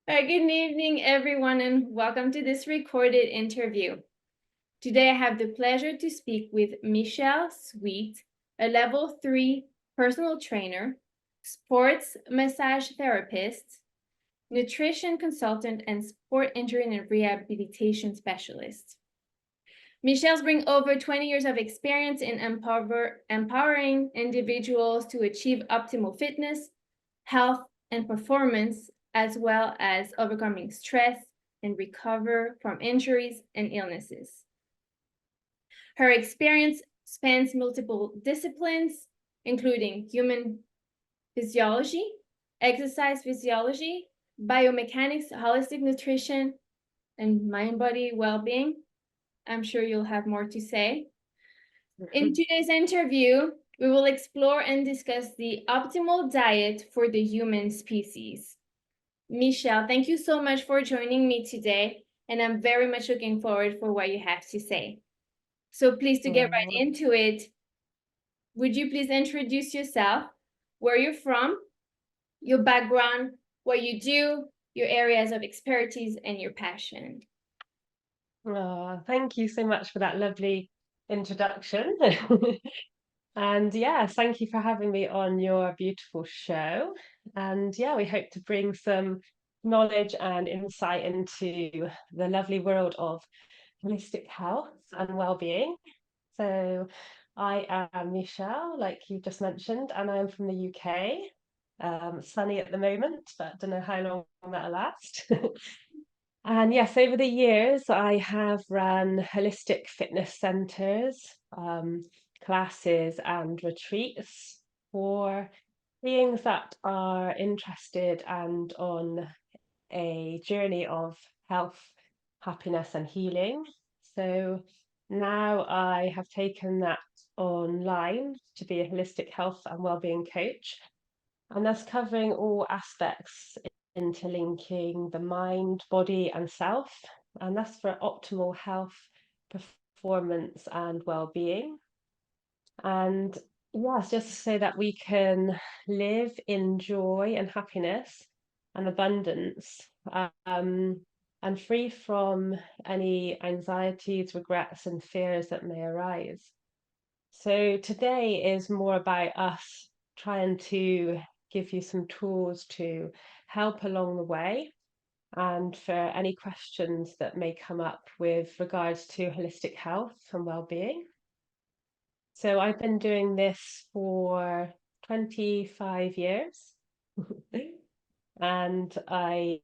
All right, good evening, everyone, and welcome to this recorded interview. Today, I have the pleasure to speak with Michelle Sweet, a level 3 personal trainer, sports massage therapist, nutrition consultant, and sport injury and rehabilitation specialist. Michelle's brings over 20 years of experience in empowering individuals to achieve optimal fitness, health, and performance, as well as overcoming stress and recover from injuries and illnesses. Her experience spans multiple disciplines, including human physiology, exercise physiology, biomechanics, holistic nutrition, and mind-body well-being. I'm sure you'll have more to say. In today's interview, we will explore and discuss the optimal diet for the human species. Michelle, thank you so much for joining me today, and I'm very much looking forward for what you have to say. So please, to get right into it, would you please introduce yourself, where you're from, your background, what you do, your areas of expertise, and your passion? Oh, thank you so much for that lovely introduction. And yes, thank you for having me on your beautiful show. And yeah, we hope to bring some knowledge and insight into the lovely world of holistic health and well-being. So I am Michelle, like you just mentioned, and I'm from the UK. Sunny at the moment, but don't know how long that'll last. And yes, over the years, I have run holistic fitness centers, classes, and retreats for beings that are interested and on a journey of health, happiness, and healing. So now I have taken that online to be a holistic health and wellbeing coach, and that's covering all aspects interlinking the mind, body, and self. And that's for optimal health, performance, and well-being. And yes, just to say that we can live in joy and happiness and abundance, and free from any anxieties, regrets, and fears that may arise. So today is more about us trying to give you some tools to help along the way and for any questions that may come up with regards to holistic health and well-being. So I've been doing this for 25 years and I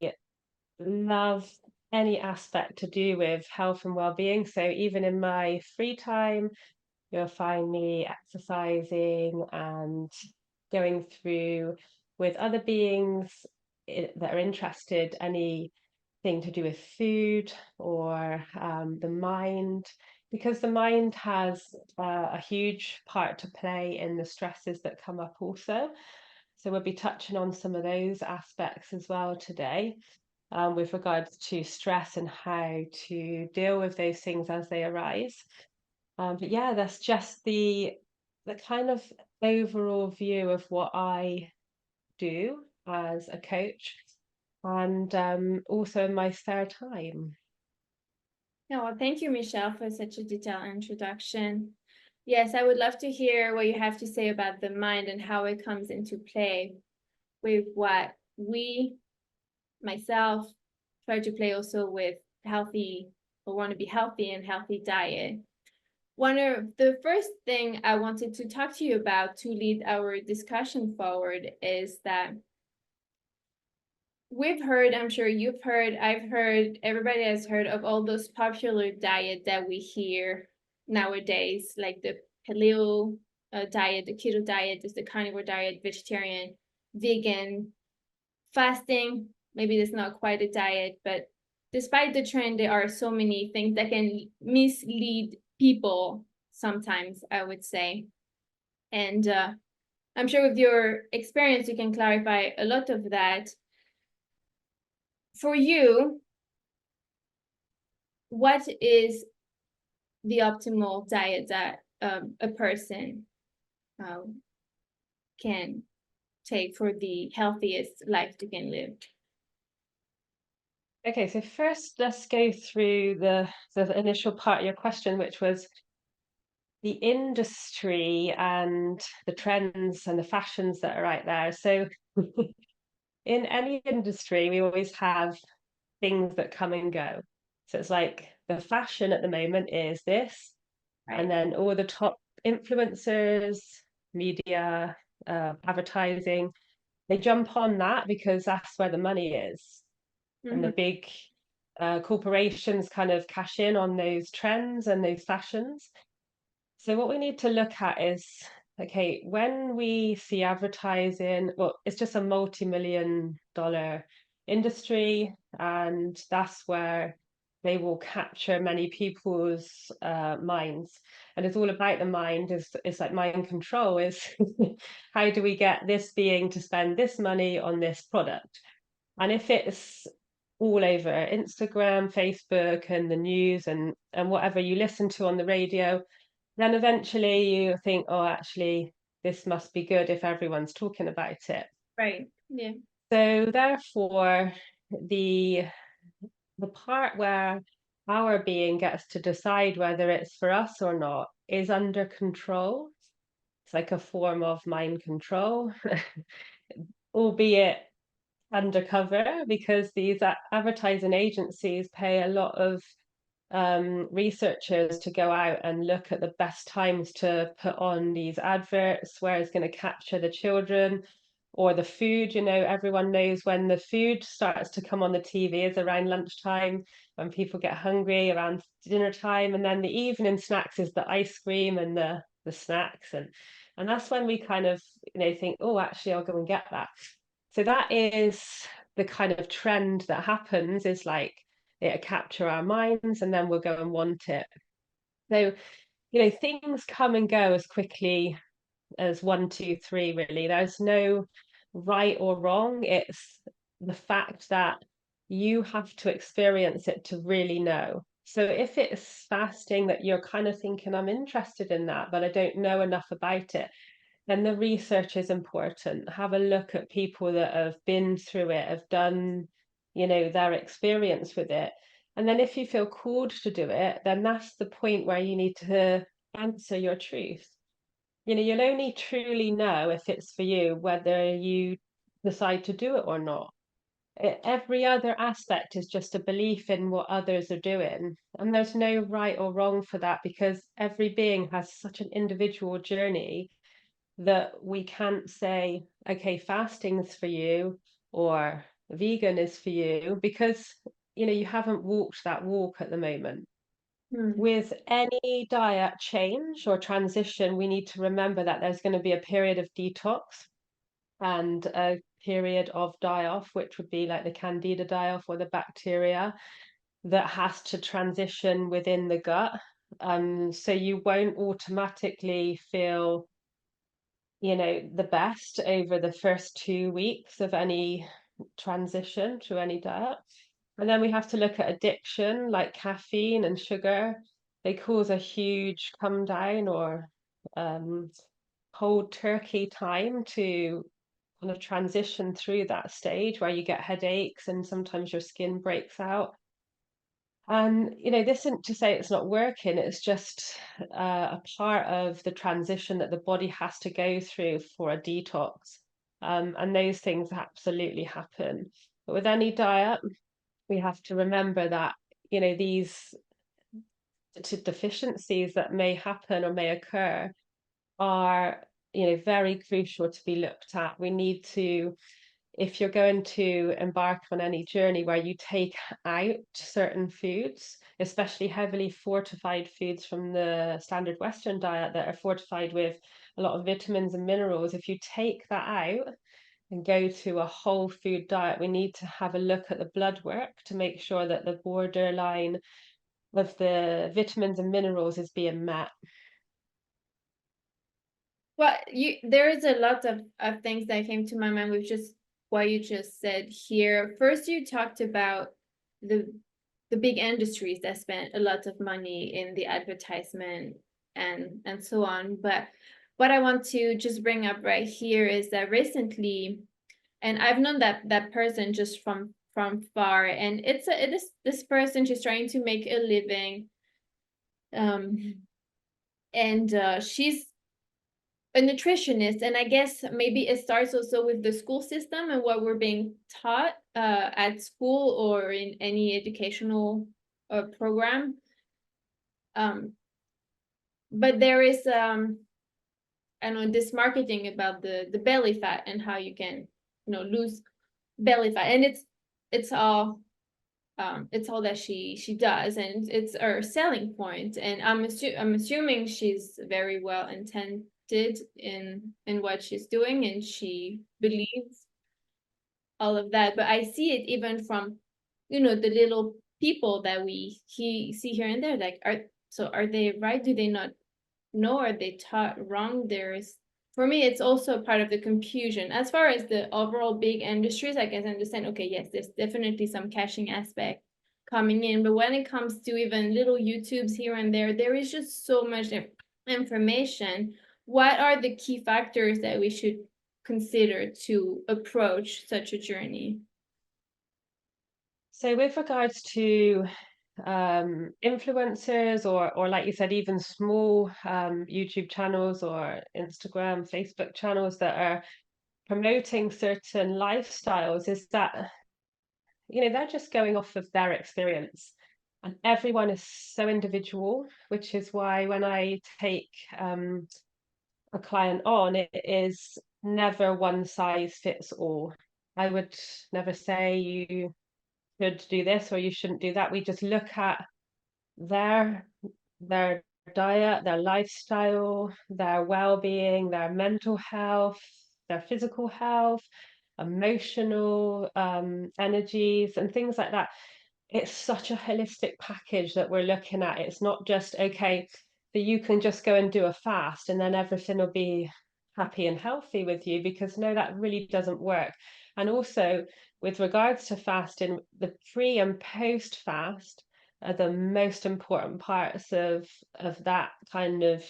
love any aspect to do with health and well-being. So even in my free time, you'll find me exercising and going through with other beings that are interested, anything to do with food or the mind, because the mind has a huge part to play in the stresses that come up also. So we'll be touching on some of those aspects as well today. With regards to stress and how to deal with those things as they arise. But yeah, that's just the kind of overall view of what I do as a coach and also in my spare time. Yeah, well, thank you, Michelle, for such a detailed introduction. Yes, I would love to hear what you have to say about the mind and how it comes into play with what we, myself, try to play also with healthy or want to be healthy and healthy diet. One of the first thing I wanted to talk to you about to lead our discussion forward is that we've heard, I'm sure you've heard, I've heard, everybody has heard of all those popular diet that we hear nowadays, like the paleo diet, the keto diet, there's the carnivore diet, vegetarian, vegan, fasting. Maybe it's not quite a diet, but despite the trend, there are so many things that can mislead people sometimes, I would say. And I'm sure with your experience, you can clarify a lot of that. For you, what is the optimal diet that a person can take for the healthiest life they can live? Okay, so first let's go through the initial part of your question, which was the industry and the trends and the fashions that are out there. So in any industry, we always have things that come and go. So it's like the fashion at the moment is this, and Right. then all the top influencers, media, advertising, they jump on that because that's where the money is. And the Hmm. big corporations kind of cash in on those trends and those fashions. So what we need to look at is, okay, when we see advertising, well, it's just a multi-million dollar industry, and that's where they will capture many people's minds. And it's all about the mind, is like mind control, is how do we get this being to spend this money on this product? And if it's all over Instagram, Facebook, and the news and whatever you listen to on the radio, then eventually you think, oh, actually, this must be good if everyone's talking about it. Right. Yeah. So therefore, the the part where our being gets to decide whether it's for us or not is under control. It's like a form of mind control, albeit undercover, because these advertising agencies pay a lot of researchers to go out and look at the best times to put on these adverts, where it's going to capture the children or the food. You know, everyone knows when the food starts to come on the TV is around lunchtime, when people get hungry around dinner time, and then the evening snacks is the ice cream and the snacks, and that's when we kind of think, oh, actually, I'll go and get that. So that is the kind of trend that happens, is like it'll capture our minds and then we'll go and want it. So, things come and go as quickly as one, two, three, really. There's no right or wrong. It's the fact that you have to experience it to really know. So if it's fasting that you're kind of thinking, I'm interested in that, but I don't know enough about it, then the research is important. Have a look at people that have been through it, have done, their experience with it. And then if you feel called to do it, then that's the point where you need to answer your truth. You'll only truly know if it's for you whether you decide to do it or not. Every other aspect is just a belief in what others are doing. And there's no right or wrong for that, because every being has such an individual journey that we can't say, okay, fasting is for you or vegan is for you, because you haven't walked that walk at the moment. Hmm. With any diet change or transition, we need to remember that there's going to be a period of detox and a period of die off, which would be like the candida die off, or the bacteria that has to transition within the gut. So you won't automatically feel the best over the first 2 weeks of any transition to any diet. And then we have to look at addiction, like caffeine and sugar. They cause a huge come down or um, cold turkey time to kind of transition through that stage where you get headaches and sometimes your skin breaks out. And this isn't to say it's not working, it's just a part of the transition that the body has to go through for a detox. And those things absolutely happen. But with any diet, we have to remember that, these deficiencies that may happen or may occur are, very crucial to be looked at. We need to, if you're going to embark on any journey where you take out certain foods, especially heavily fortified foods from the standard Western diet that are fortified with a lot of vitamins and minerals, if you take that out and go to a whole food diet, we need to have a look at the blood work to make sure that the borderline of the vitamins and minerals is being met. Well, there is a lot of things that came to my mind with just what you just said here. First, you talked about the the big industries that spent a lot of money in the advertisement and so on. But what I want to just bring up right here is that recently, and I've known that person just from far, and this person, she's trying to make a living, and she's a nutritionist, and I guess maybe it starts also with the school system and what we're being taught at school or in any educational program. But there is I don't know, this marketing about the belly fat and how you can, lose belly fat, and it's all that she does, and it's her selling point. And I'm assuming she's very well intended in what she's doing, and she believes all of that. But I see it even from, the little people that we see here and there. Like, are they right? Do they not know? Are they taught wrong? For me, it's also part of the confusion. As far as the overall big industries, I guess I understand, okay, yes, there's definitely some caching aspect coming in. But when it comes to even little YouTubes here and there is just so much information. What are the key factors that we should consider to approach such a journey? So with regards to influencers or like you said, even small YouTube channels or Instagram, Facebook channels that are promoting certain lifestyles, is that they're just going off of their experience, and everyone is so individual, which is why when I take a client on, it is never one size fits all. I would never say you should do this or you shouldn't do that. We just look at their their diet, their lifestyle, their well-being, their mental health, their physical health, emotional energies, and things like that. It's such a holistic package that we're looking at. It's not just, okay, that you can just go and do a fast and then everything will be happy and healthy with you, because no, that really doesn't work. And also, with regards to fasting, the pre and post fast are the most important parts of that kind of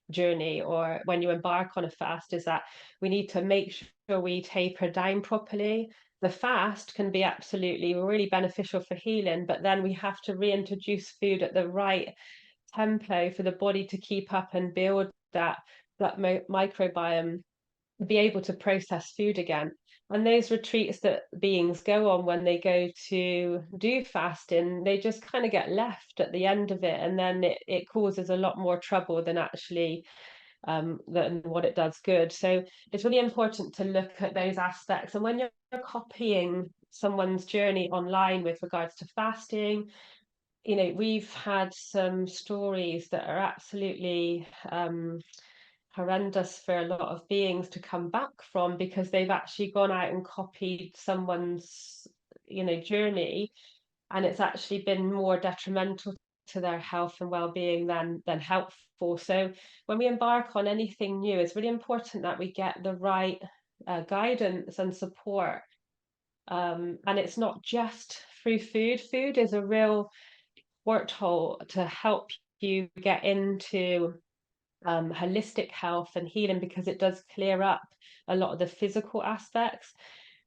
journey, or when you embark on a fast, is that we need to make sure we taper down properly. The fast can be absolutely really beneficial for healing, but then we have to reintroduce food at the right tempo for the body to keep up and build that microbiome, be able to process food again. And those retreats that beings go on when they go to do fasting, they just kind of get left at the end of it. And then it causes a lot more trouble than actually than what it does good. So it's really important to look at those aspects. And when you're copying someone's journey online with regards to fasting, we've had some stories that are absolutely horrendous for a lot of beings to come back from, because they've actually gone out and copied someone's journey, and it's actually been more detrimental to their health and well-being than helpful. So when we embark on anything new, it's really important that we get the right guidance and support, and it's not just through food. Food is a real porthole to help you get into holistic health and healing, because it does clear up a lot of the physical aspects.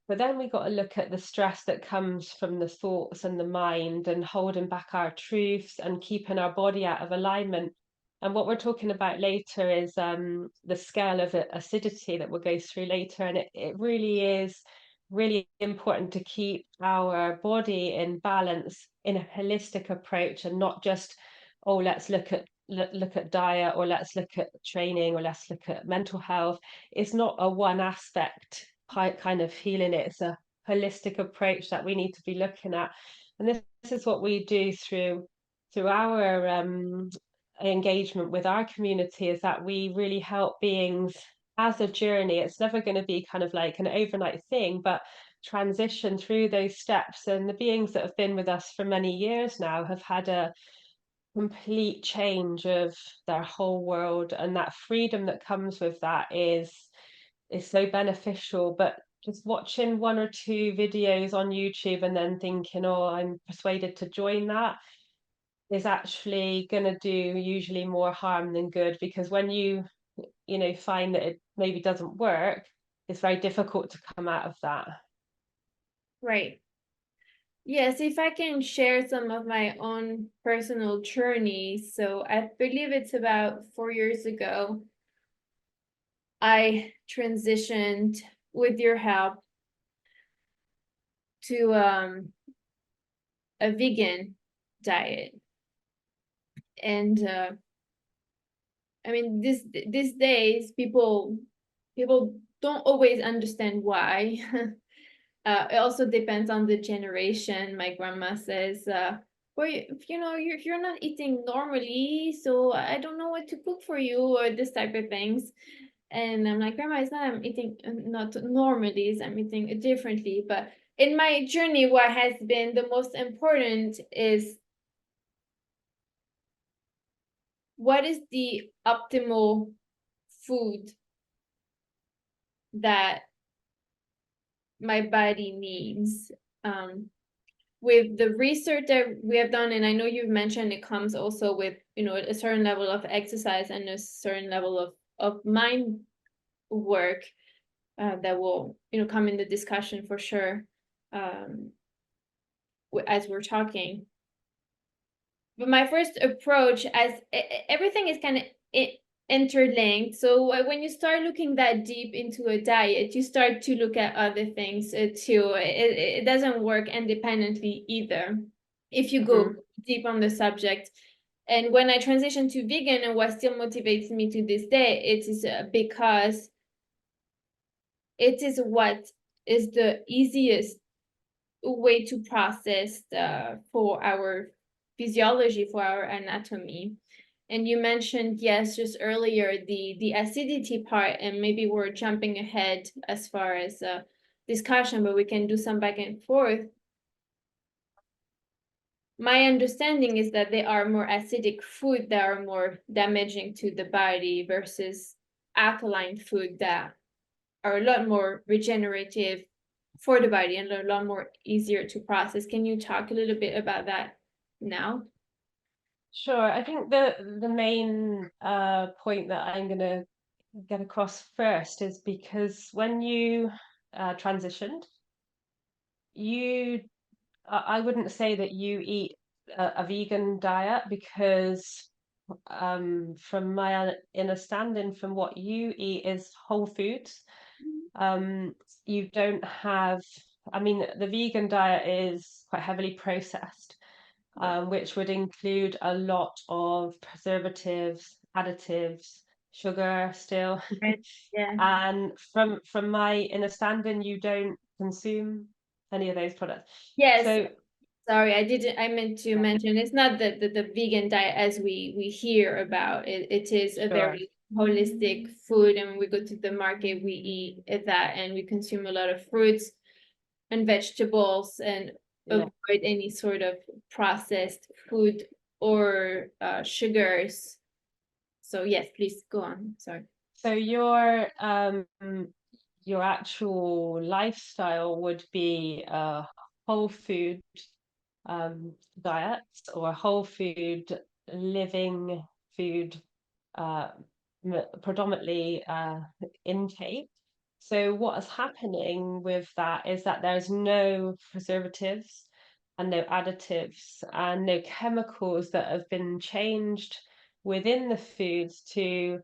But then we got to look at the stress that comes from the thoughts and the mind, and holding back our truths and keeping our body out of alignment. And what we're talking about later is the scale of acidity that we'll go through later. And it really is really important to keep our body in balance in a holistic approach, and not just, oh, let's look at diet, or let's look at training, or let's look at mental health. It's not a one aspect kind of healing. It's a holistic approach that we need to be looking at. And this is what we do through our engagement with our community, is that we really help beings as a journey. It's never going to be kind of like an overnight thing, but transition through those steps. And the beings that have been with us for many years now have had a complete change of their whole world, and that freedom that comes with that is so beneficial. But just watching one or two videos on YouTube and then thinking, oh, I'm persuaded to join that, is actually going to do usually more harm than good, because when you find that it maybe doesn't work, it's very difficult to come out of that. Right. Yes, if I can share some of my own personal journey. So I believe it's about 4 years ago, I transitioned with your help to a vegan diet. And I mean, these days, people don't always understand why. It also depends on the generation. My grandma says, "Well, if you're not eating normally, so I don't know what to cook for you," or this type of things. And I'm like, "Grandma, it's not I'm eating not normally, it's I'm eating differently." But in my journey, what has been the most important is what is the optimal food that my body needs. With the research that we have done, and I know you've mentioned it comes also with, a certain level of exercise and a certain level of mind work, that will, come in the discussion for sure, um, as we're talking. But my first approach, as everything is kind of interlinked. So when you start looking that deep into a diet, you start to look at other things too. It doesn't work independently either if you go Mhm. deep on the subject. And when I transitioned to vegan, and what still motivates me to this day, it is because it is what is the easiest way to process for our physiology, for our anatomy. And you mentioned, yes, just earlier, the acidity part, and maybe we're jumping ahead as far as discussion, but we can do some back and forth. My understanding is that there are more acidic food that are more damaging to the body versus alkaline food that are a lot more regenerative for the body and a lot more easier to process. Can you talk a little bit about that now? Sure. I think the main point that I'm going to get across first is because when you transitioned, you I wouldn't say that you eat a vegan diet because from my understanding, from what you eat is whole foods. You don't have, I mean, the vegan diet is quite heavily processed, Right. which would include a lot of preservatives, additives, sugar still. Right. Yeah. And from my understanding, you don't consume any of those products. Yes. So Sorry, I meant to yeah, mention it's not the vegan diet as we hear about it. It is a sure. very holistic food, and when we go to the market, we eat that, and we consume a lot of fruits and vegetables, and Yeah. avoid any sort of processed food or sugars. So yes, please go on. Sorry. So your actual lifestyle would be a whole food diet or whole food living food uh, predominantly intake. So what is happening with that is that there's no preservatives and no additives and no chemicals that have been changed within the foods to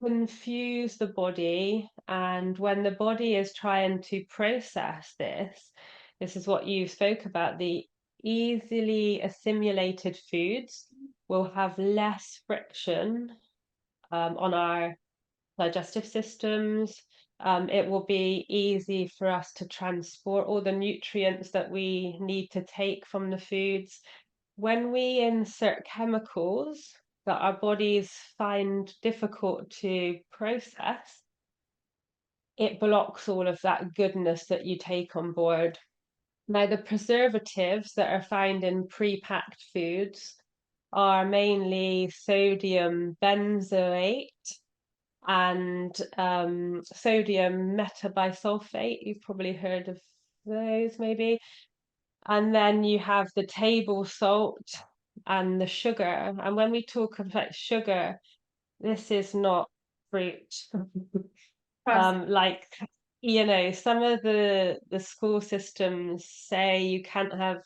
confuse the body. And when the body is trying to process this is what you spoke about, the easily assimilated foods will have less friction on our digestive systems. It will be easy for us to transport all the nutrients that we need to take from the foods. When we insert chemicals that our bodies find difficult to process, it blocks all of that goodness that you take on board. Now, the preservatives that are found in pre-packed foods are mainly sodium benzoate and sodium metabisulfate. You've probably heard of those, maybe. And then you have the table salt and the sugar. And when we talk about sugar, this is not fruit. Process. Like, some of the school systems say you can't have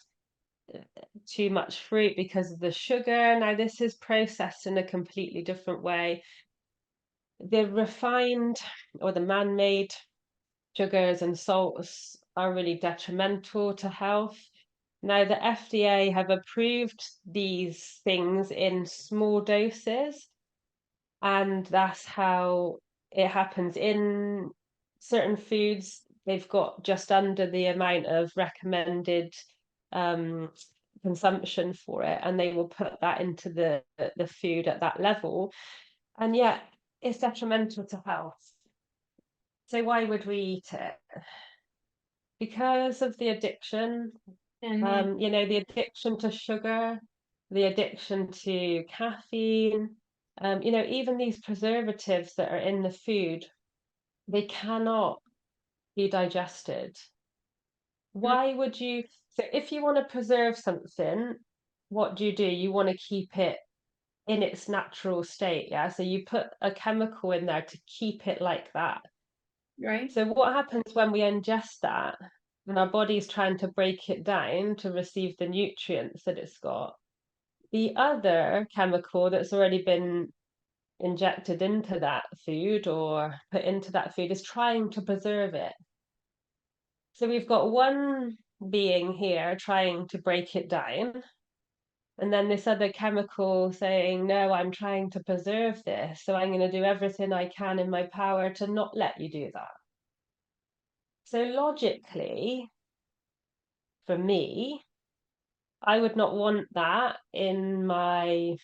too much fruit because of the sugar. Now, this is processed in a completely different way. The refined or the man-made sugars and salts are really detrimental to health. Now, the FDA have approved these things in small doses, and that's how it happens. In certain foods, they've got just under the amount of recommended um, consumption for it, and they will put that into the food at that level, and yet it's detrimental to health. So why would we eat it? Because of the addiction, And the addiction to sugar, the addiction to caffeine, even these preservatives that are in the food, they cannot be digested. Why would you? So if you want to preserve something, what do? You want to keep it in its natural state, yeah? So you put a chemical in there to keep it like that. right, So what happens when we ingest that and our body's trying to break it down to receive the nutrients that it's got? The other chemical that's already been injected into that food or put into that food is trying to preserve it. So we've got one being here trying to break it down, and then this other chemical saying, no, I'm trying to preserve this, so I'm going to do everything I can in my power to not let you do that. So logically, for me, I would not want that in my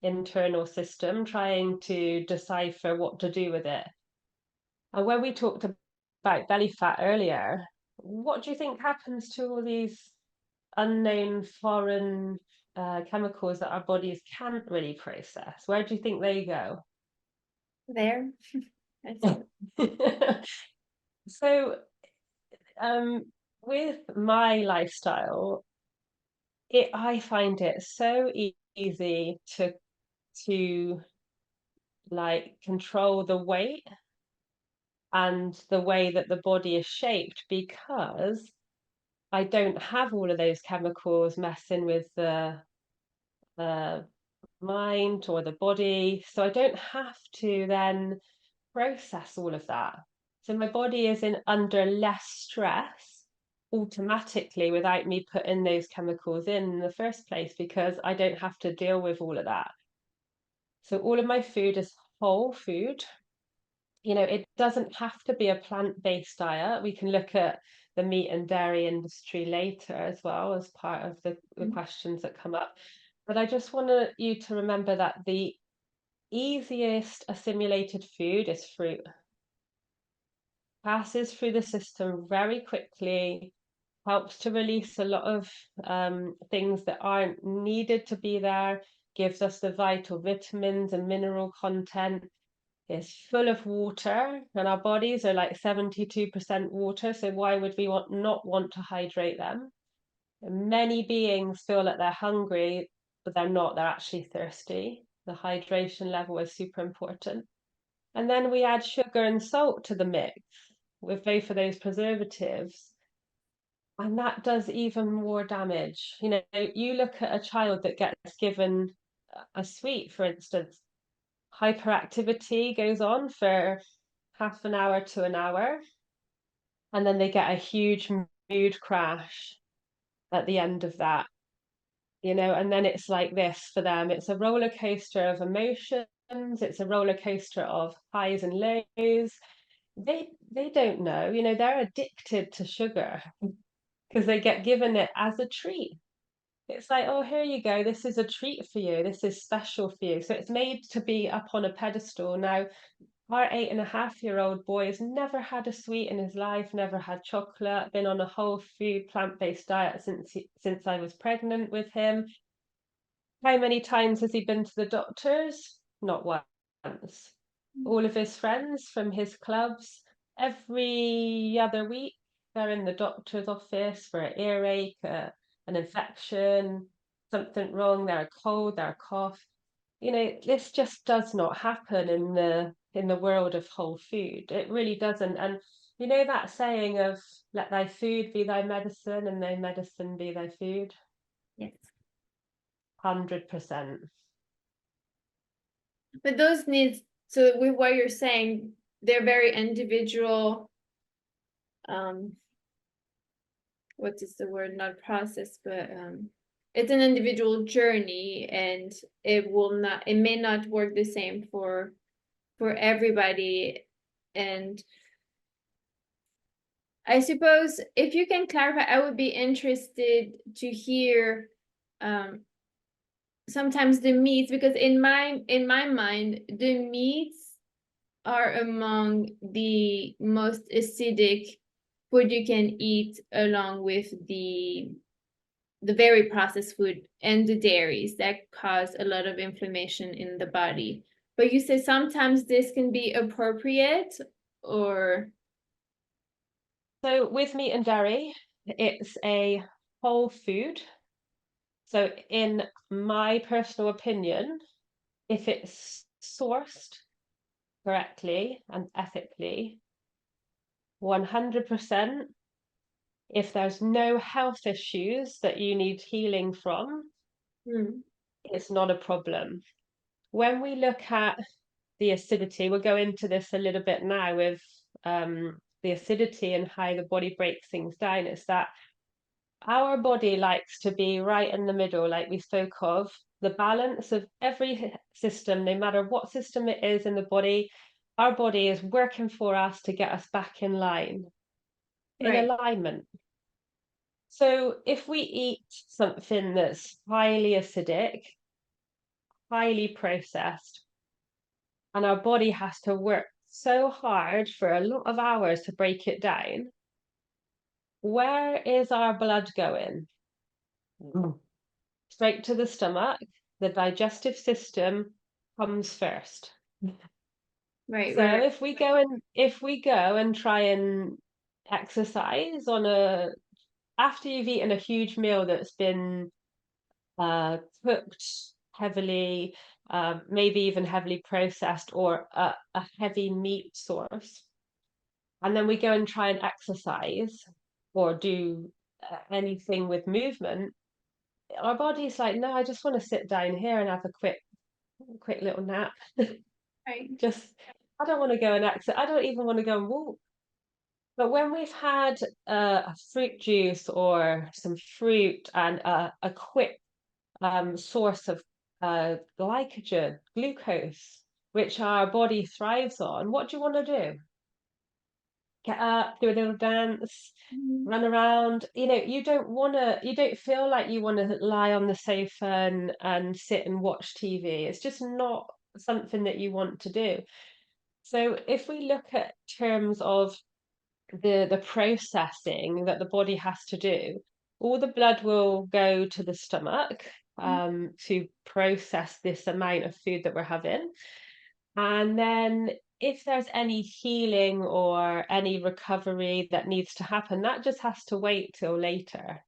internal system trying to decipher what to do with it. And when we talked about belly fat earlier, what do you think happens to all these unknown foreign chemicals that our bodies can't really process? Where do you think they go? there. I see. So, um, with my lifestyle, I find it so easy to like control the weight and the way that the body is shaped because I don't have all of those chemicals messing with the mind or the body. So I don't have to then process all of that. So my body is in under less stress automatically without me putting those chemicals in the first place because I don't have to deal with all of that. So all of my food is whole food. It doesn't have to be a plant-based diet. We can look at the meat and dairy industry later as well as part of the questions that come up. But I just want you to remember that the easiest assimilated food is fruit. Passes through the system very quickly, helps to release a lot of things that aren't needed to be there, gives us the vital vitamins and mineral content. It's full of water, and our bodies are like 72% water. So why would we not want to hydrate them? And many beings feel that they're hungry, but they're not. They're actually thirsty. The hydration level is super important. And then we add sugar and salt to the mix with both of those preservatives. And that does even more damage. You look at a child that gets given a sweet, for instance, hyperactivity goes on for half an hour to an hour, and then they get a huge mood crash at the end of that, and then it's like this for them. It's a roller coaster of emotions, it's a roller coaster of highs and lows. They don't know, they're addicted to sugar because they get given it as a treat. It's like, oh, here you go, this is a treat for you, this is special for you. So it's made to be up on a pedestal. Now, our 8.5-year-old boy has never had a sweet in his life, never had chocolate, been on a whole food, plant-based diet since I was pregnant with him. How many times has he been to the doctors? Not once. All of his friends from his clubs, every other week, they're in the doctor's office for an earache, an infection, something wrong, they're a cold, they're a cough. this just does not happen in the world of whole food. It really doesn't. And that saying of let thy food be thy medicine and thy medicine be thy food? Yes. 100%. But those needs, so with what you're saying, they're very individual. What is the word? Not process, but it's an individual journey, and it may not work the same for everybody. And I suppose if you can clarify, I would be interested to hear sometimes the meats, because in my mind, the meats are among the most acidic food you can eat, along with the very processed food and the dairies that cause a lot of inflammation in the body. But you say sometimes this can be appropriate, or So with meat and dairy, it's a whole food. So in my personal opinion, if it's sourced correctly and ethically, 100%, if there's no health issues that you need healing from, it's not a problem. When we look at the acidity, we'll go into this a little bit now with the acidity and how the body breaks things down, is that our body likes to be right in the middle, like we spoke of, the balance of every system, no matter what system it is in the body, our body is working for us to get us back in line, in right, alignment. So if we eat something that's highly acidic, highly processed, and our body has to work so hard for a lot of hours to break it down, where is our blood going? Straight to the stomach. The digestive system comes first. right, So right, if we go and try and exercise after you've eaten a huge meal that's been cooked heavily, maybe even heavily processed, or a heavy meat source, and then we go and try and exercise or do anything with movement, our body's like, no, I just want to sit down here and have a quick little nap. right. Just, I don't want to go and exercise. I don't even want to go and walk. But when we've had a fruit juice or some fruit and a quick source of glycogen, glucose, which our body thrives on, what do you want to do? Get up, do a little dance, run around. You don't feel like you want to lie on the sofa and sit and watch TV. It's just not something that you want to do. So if we look at terms of the processing that the body has to do, all the blood will go to the stomach to process this amount of food that we're having. And then if there's any healing or any recovery that needs to happen, that just has to wait till later.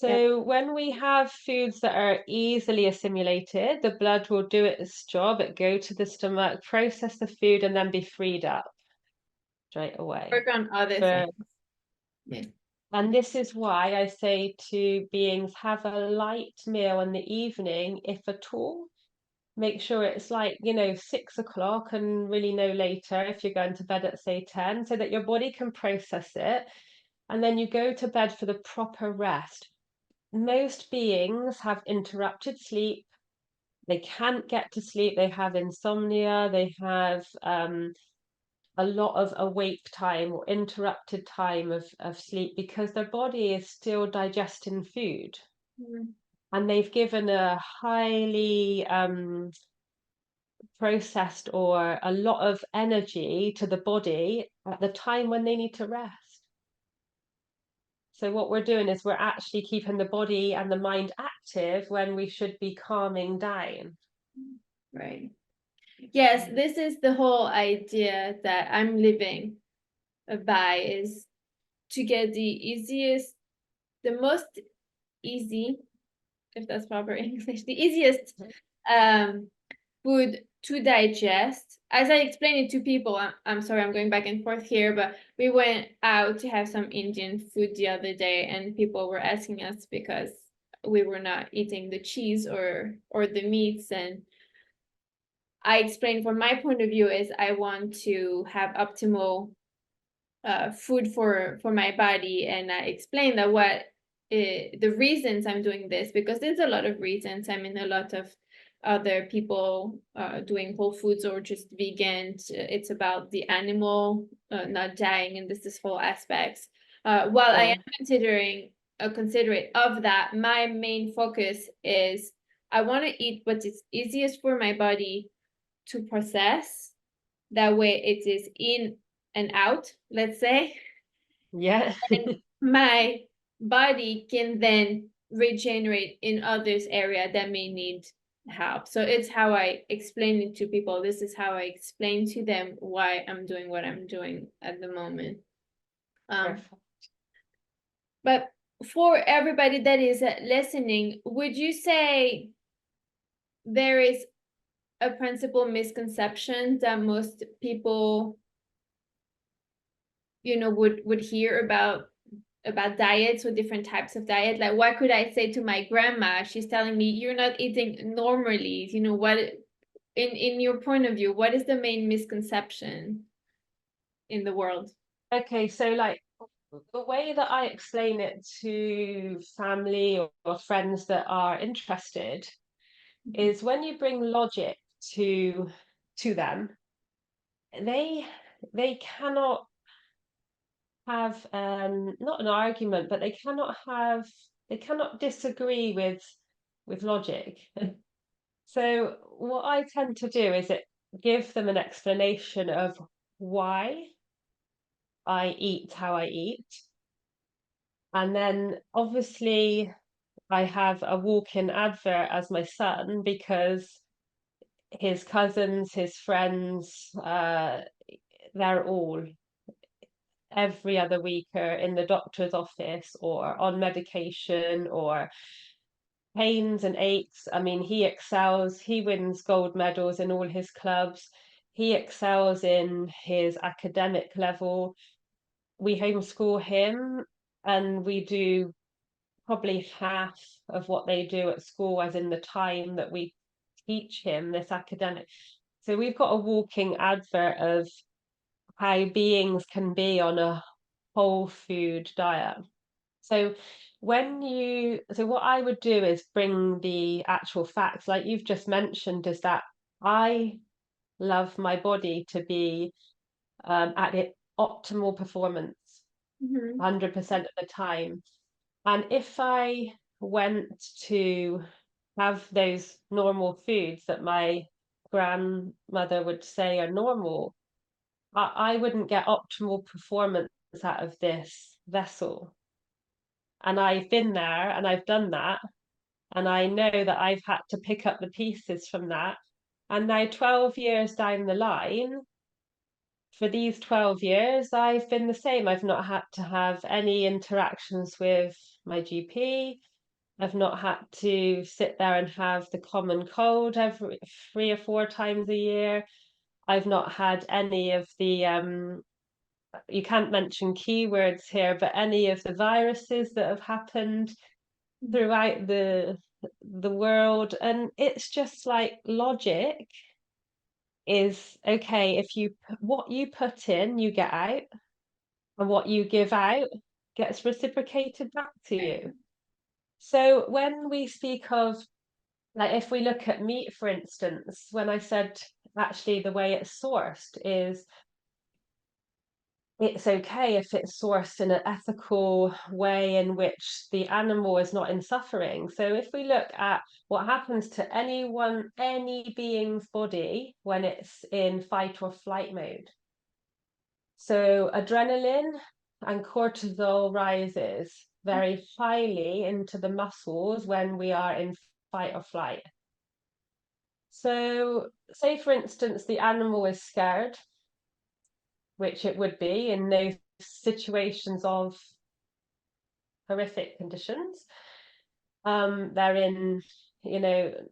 Yeah, So when we have foods that are easily assimilated, the blood will do its job. It go to the stomach, process the food, and then be freed up straight away. work on other For things. Yeah. And this is why I say to beings, have a light meal in the evening, if at all. Make sure it's like, 6 o'clock and really no later if you're going to bed at, say, 10, so that your body can process it. And then you go to bed for the proper rest. Most beings have interrupted sleep. They can't get to sleep. They have insomnia. They have a lot of awake time or interrupted time of sleep because their body is still digesting food. And they've given a highly processed or a lot of energy to the body at the time when they need to rest. So what we're doing is we're actually keeping the body and the mind active when we should be calming down. Right. Yes, this is the whole idea that I'm living by, is to get the most easy if that's proper English, the easiest um, food to digest. As I explained it to people, I'm sorry, I'm going back and forth here, but we went out to have some Indian food the other day, and people were asking us because we were not eating the cheese or the meats, and I explained from my point of view is I want to have optimal food for my body, and I explained that what the reasons I'm doing this, because there's a lot of reasons. I mean, a lot of other people doing whole foods or just vegan. It's about the animal not dying, and this whole aspects. While I am Sure. considering a considerate of that, my main focus is I want to eat what is easiest for my body to process. That way it is in and out, let's say, Yeah. and my body can then regenerate in others area that may need help. So it's how I explain it to people. This is how I explain to them why I'm doing what I'm doing at the moment. Um, Perfect. but for everybody that is listening, would you say there is a principal misconception that most people would hear about diets or different types of diet? Like, what could I say to my grandma? She's telling me you're not eating normally. What, in your point of view, what is the main misconception in the world? Okay, so like the way that I explain it to family or friends that are interested is when you bring logic to them, they they cannot have not an argument, but they cannot disagree with logic. So what I tend to do is give them an explanation of why I eat how I eat. And then obviously I have a walk-in advert as my son because his cousins, his friends, they're all every other week are in the doctor's office or on medication or pains and aches. I mean, he excels, he wins gold medals in all his clubs, he excels in his academic level. We homeschool him and we do probably half of what they do at school, as in the time that we teach him this academic. So we've got a walking advert of how beings can be on a whole food diet. So so what I would do is bring the actual facts, like you've just mentioned, is that I love my body to be at its optimal performance Mm-hmm. 100% of the time. And if I went to have those normal foods that my grandmother would say are normal, I wouldn't get optimal performance out of this vessel. And I've been there and I've done that. And I know that I've had to pick up the pieces from that. And now, 12 years down the line, for these 12 years, I've been the same. I've not had to have any interactions with my GP. I've not had to sit there and have the common cold every 3 or 4 times a year. I've not had any of the you can't mention keywords here, but any of the viruses that have happened throughout the world. And it's just like logic is okay, if what you put in, you get out, and what you give out gets reciprocated back to you. So when we speak of, like, if we look at meat, for instance, when I said actually the way it's sourced is it's okay if it's sourced in an ethical way in which the animal is not in suffering. So if we look at what happens to any being's body when it's in fight or flight mode. So adrenaline and cortisol rises very highly into the muscles when we are in fight or flight. So say for instance the animal is scared, which it would be in those situations of horrific conditions. They're in,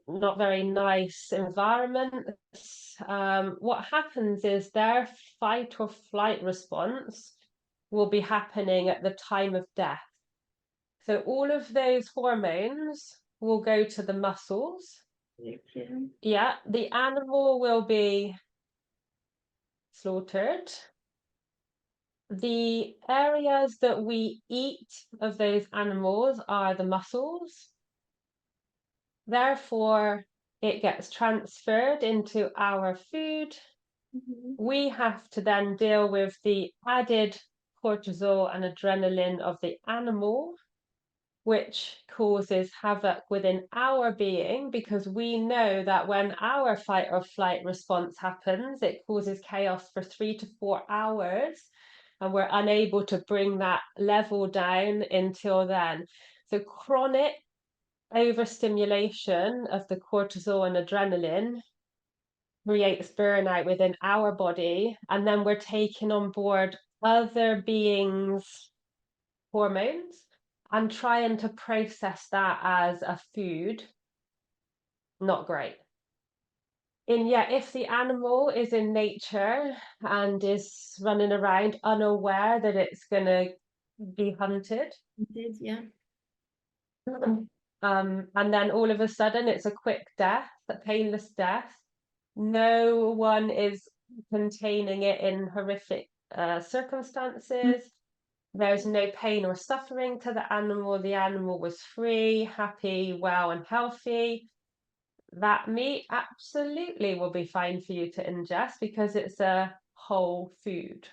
not very nice environments. What happens is their fight or flight response will be happening at the time of death. So all of those hormones will go to the muscles. Yeah, the animal will be slaughtered. The areas that we eat of those animals are the muscles. Therefore, it gets transferred into our food. We have to then deal with the added cortisol and adrenaline of the animal, which causes havoc within our being, because we know that when our fight or flight response happens, it causes chaos for 3 to 4 hours, and we're unable to bring that level down until then. So chronic overstimulation of the cortisol and adrenaline creates burnout within our body, and then we're taking on board other beings' hormones and trying to process that as a food. Not great. And yet, if the animal is in nature and is running around unaware that it's going to be hunted, Yeah. and then all of a sudden it's a quick death, a painless death. No one is containing it in horrific circumstances. There's no pain or suffering to the animal. The animal was free, happy, well, and healthy. That meat absolutely will be fine for you to ingest because it's a whole food.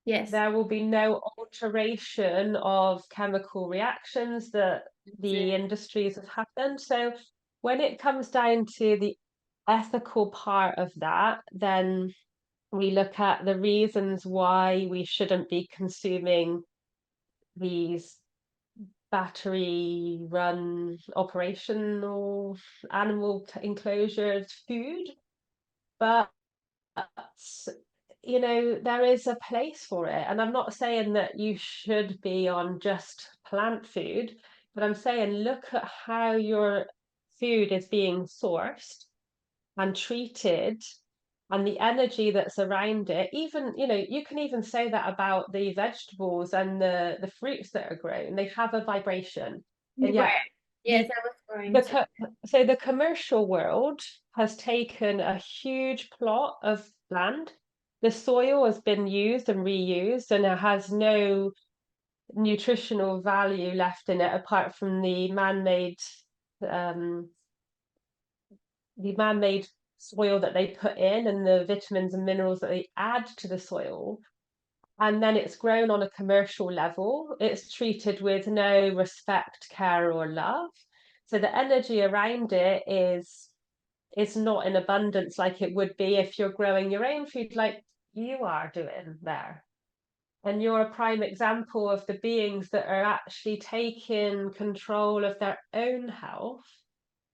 Yes. There will be no alteration of chemical reactions that the industries have happened. So when it comes down to the ethical part of that, then we look at the reasons why we shouldn't be consuming these battery run operational animal enclosures food. But there is a place for it. And I'm not saying that you should be on just plant food, but I'm saying look at how your food is being sourced and treated and the energy that's around it. Even, you can even say that about the vegetables and the fruits that are grown. They have a vibration. And yet Yes, the I was going to. so the commercial world has taken a huge plot of land. The soil has been used and reused, and it has no nutritional value left in it apart from um, the man-made soil that they put in and the vitamins and minerals that they add to the soil. And then it's grown on a commercial level. It's treated with no respect, care, or love. So the energy around it is not in abundance like it would be if you're growing your own food like you are doing there. And you're a prime example of the beings that are actually taking control of their own health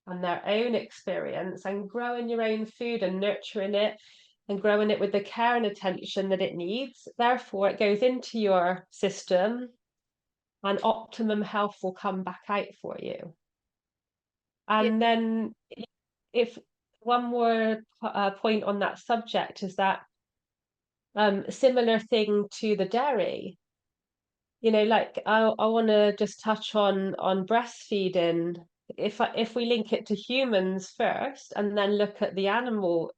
and their own experience and growing your own food and nurturing it and growing it with the care and attention that it needs. Therefore, it goes into your system and optimum health will come back out for you. And then if one more point on that subject is that similar thing to the dairy, like I want to just touch on breastfeeding. If we link it to humans first and then look at the animal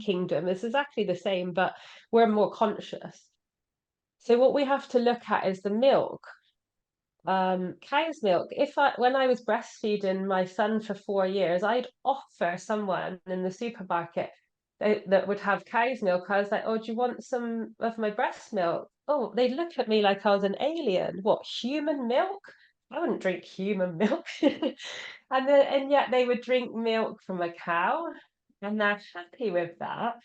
kingdom, it's exactly the same, but we're more conscious. So what we have to look at is the milk. Cow's milk. When I was breastfeeding my son for 4 years, I'd offer someone in the supermarket that would have cow's milk. I was like, "Oh, do you want some of my breast milk?" Oh, they'd look at me like I was an alien. What, human milk? I wouldn't drink human milk. And yet they would drink milk from a cow, and they're happy with that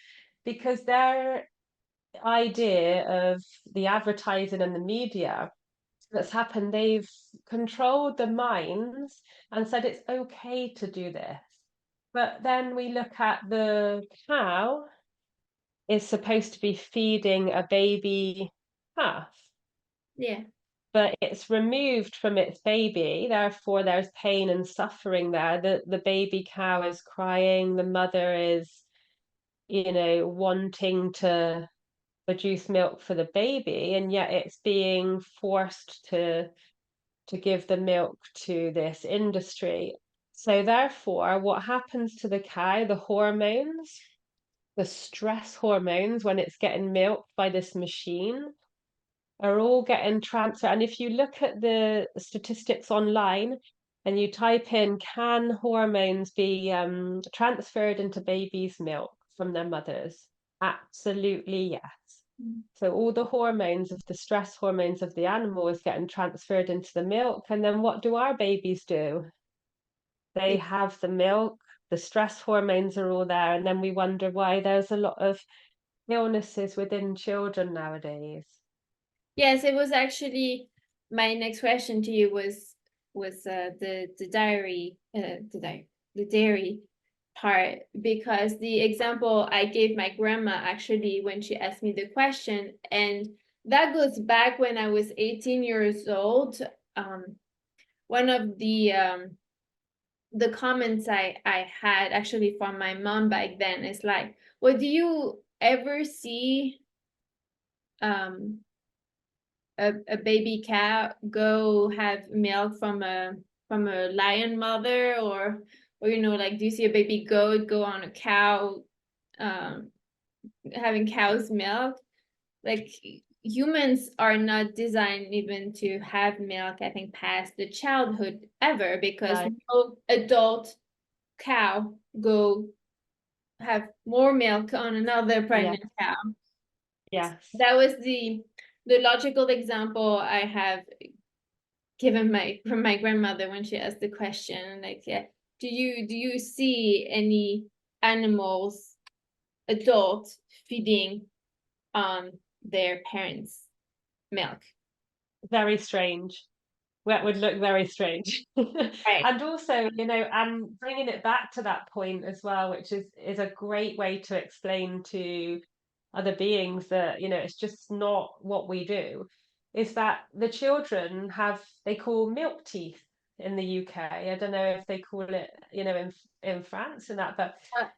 because their idea of the advertising and the media that's happened, they've controlled the minds and said it's okay to do this. But then we look at the cow is supposed to be feeding a baby calf. Yeah. but it's removed from its baby, therefore there's pain and suffering there. The baby cow is crying, the mother is, wanting to produce milk for the baby, and yet it's being forced to give the milk to this industry. So therefore, what happens to the cow, the hormones, the stress hormones when it's getting milked by this machine are all getting transferred. And if you look at the statistics online and you type in, can hormones be transferred into babies' milk from their mothers? Absolutely, yes. Mm. So all the hormones of the stress hormones of the animal is getting transferred into the milk. And then what do our babies do? They have the milk, the stress hormones are all there, and then we wonder why there's a lot of illnesses within children nowadays. Yes, it was actually my next question to you was the dairy part, because the example I gave my grandma actually when she asked me the question, and that goes back when I was 18 years old. One of the comments I had actually from my mom back then is like, well, do you ever see a baby cow go have milk from a lion mother, or like, do you see a baby goat go on a cow um having cow's milk? Like, humans are not designed even to have milk, I think, past the childhood ever, because No, no adult cow go have more milk on another yeah, pregnant cow. yes. That was the logical example I have given from my grandmother when she asked the question, like, yeah, do you see any animals, adult, feeding on their parents' milk? Very strange. That would look very strange. Right. And also, and bringing it back to that point as well, which is a great way to explain to other beings that, it's just not what we do, is that the children they call milk teeth in the UK. I don't know if they call it, in France and that, but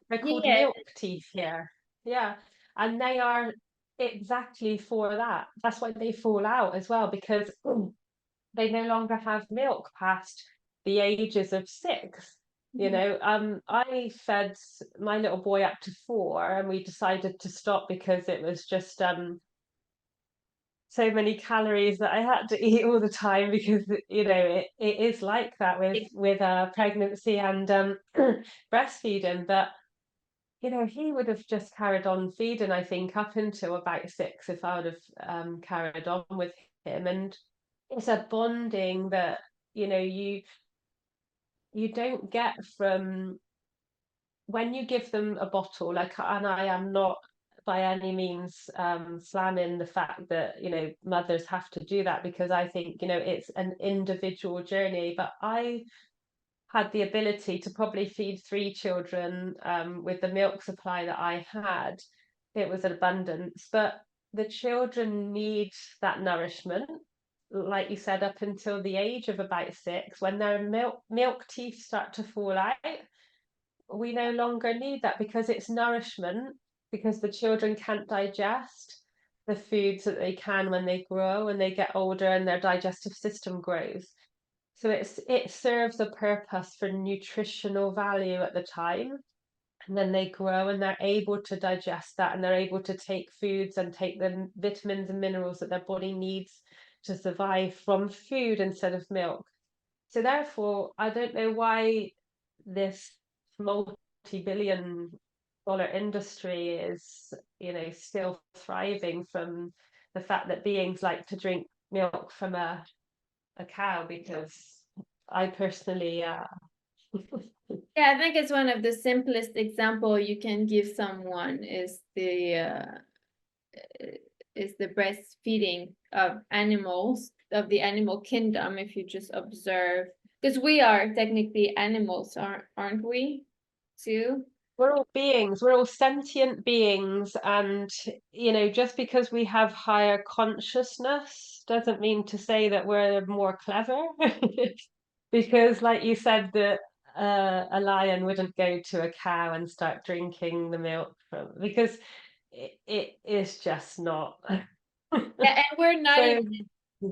they're called Yeah. milk teeth here. Yeah. And they are exactly for that. That's why they fall out as well, because they no longer have milk past the ages of 6. Mhm. I fed my little boy up to 4, and we decided to stop because it was just so many calories that I had to eat all the time, because it is like that with pregnancy and breastfeeding. But he would have just carried on feeding, I think, up until about 6 if I would have carried on with him. And it's a bonding that you don't get from when you give them a bottle. And I am not by any means slamming the fact that mothers have to do that, because I think it's an individual journey. But I had the ability to probably feed 3 children with the milk supply that I had. It was an abundance, but the children need that nourishment, like you said, up until the age of about 6. When their milk teeth start to fall out, we no longer need that, because it's nourishment, because the children can't digest the foods that they can when they grow and they get older and their digestive system grows. So it serves a purpose for nutritional value at the time, and then they grow and they're able to digest that, and they're able to take foods and take the vitamins and minerals that their body needs to survive from food instead of milk. So therefore, I don't know why this multi-billion dollar industry is, still thriving from the fact that beings like to drink milk from a cow, because I personally, Yeah, I think it's one of the simplest example you can give someone is the breastfeeding of animals, of the animal kingdom. If you just observe, because we are technically animals, aren't we, too? we're all beings, we're all sentient beings, and just because we have higher consciousness doesn't mean to say that we're more clever. Because, like you said, that a lion wouldn't go to a cow and start drinking the milk from, because it is just not. Yeah, and So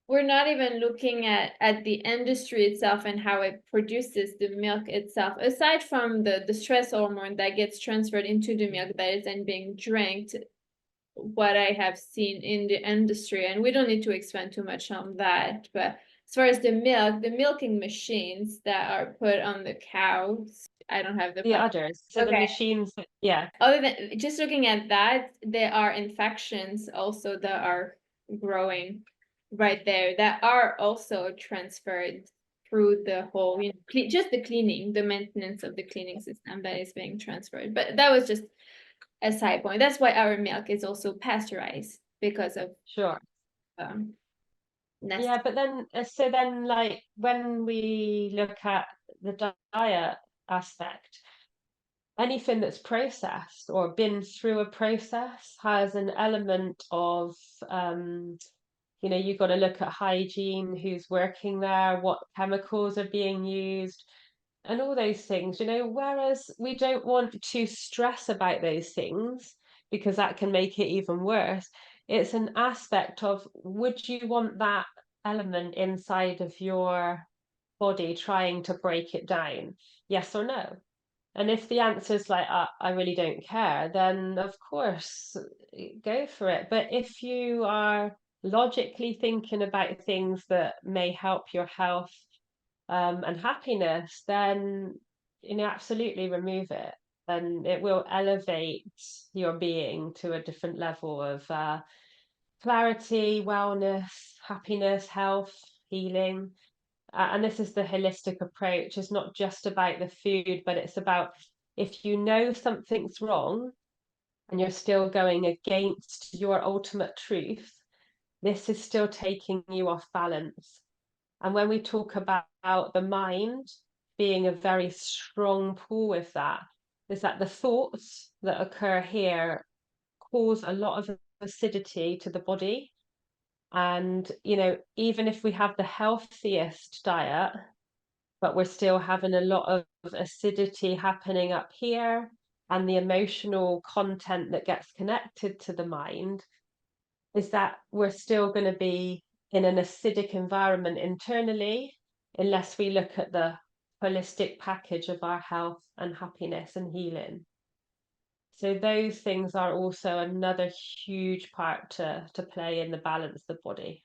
we're not even looking at the industry itself and how it produces the milk itself, aside from the stress hormone that gets transferred into the milk that is then being drank. What I have seen in the industry, and we don't need to expand too much on that, but as far as the milk, the milking machines that are put on the cows, I don't have the the fun. udders, so the Okay. machines, yeah, Other than just looking at that, there are infections also that are growing right there that are also transferred through the whole, just the cleaning, the maintenance of the cleaning system that is being transferred. But that was just a side point. That's why our milk is also pasteurized because of sure. um, Yeah, nasty. but then, so then, like, when we look at the diet aspect, anything that's processed or been through a process has an element of, you've got to look at hygiene, who's working there, what chemicals are being used, and all those things, whereas we don't want to stress about those things because that can make it even worse. It's an aspect of, would you want that element inside of your body trying to break it down? Yes or no? And if the answer is like, I really don't care, then of course, go for it. But if you are logically thinking about things that may help your health, and happiness, then absolutely remove it. And it will elevate your being to a different level of clarity, wellness, happiness, health, healing. And this is the holistic approach. It's not just about the food, but it's about, if you know something's wrong and you're still going against your ultimate truth, this is still taking you off balance. And when we talk about the mind being a very strong pull with that, is that the thoughts that occur here cause a lot of acidity to the body. And, even if we have the healthiest diet, but we're still having a lot of acidity happening up here, and the emotional content that gets connected to the mind, is that we're still going to be in an acidic environment internally unless we look at the holistic package of our health and happiness and healing. So those things are also another huge part to play in the balance of the body.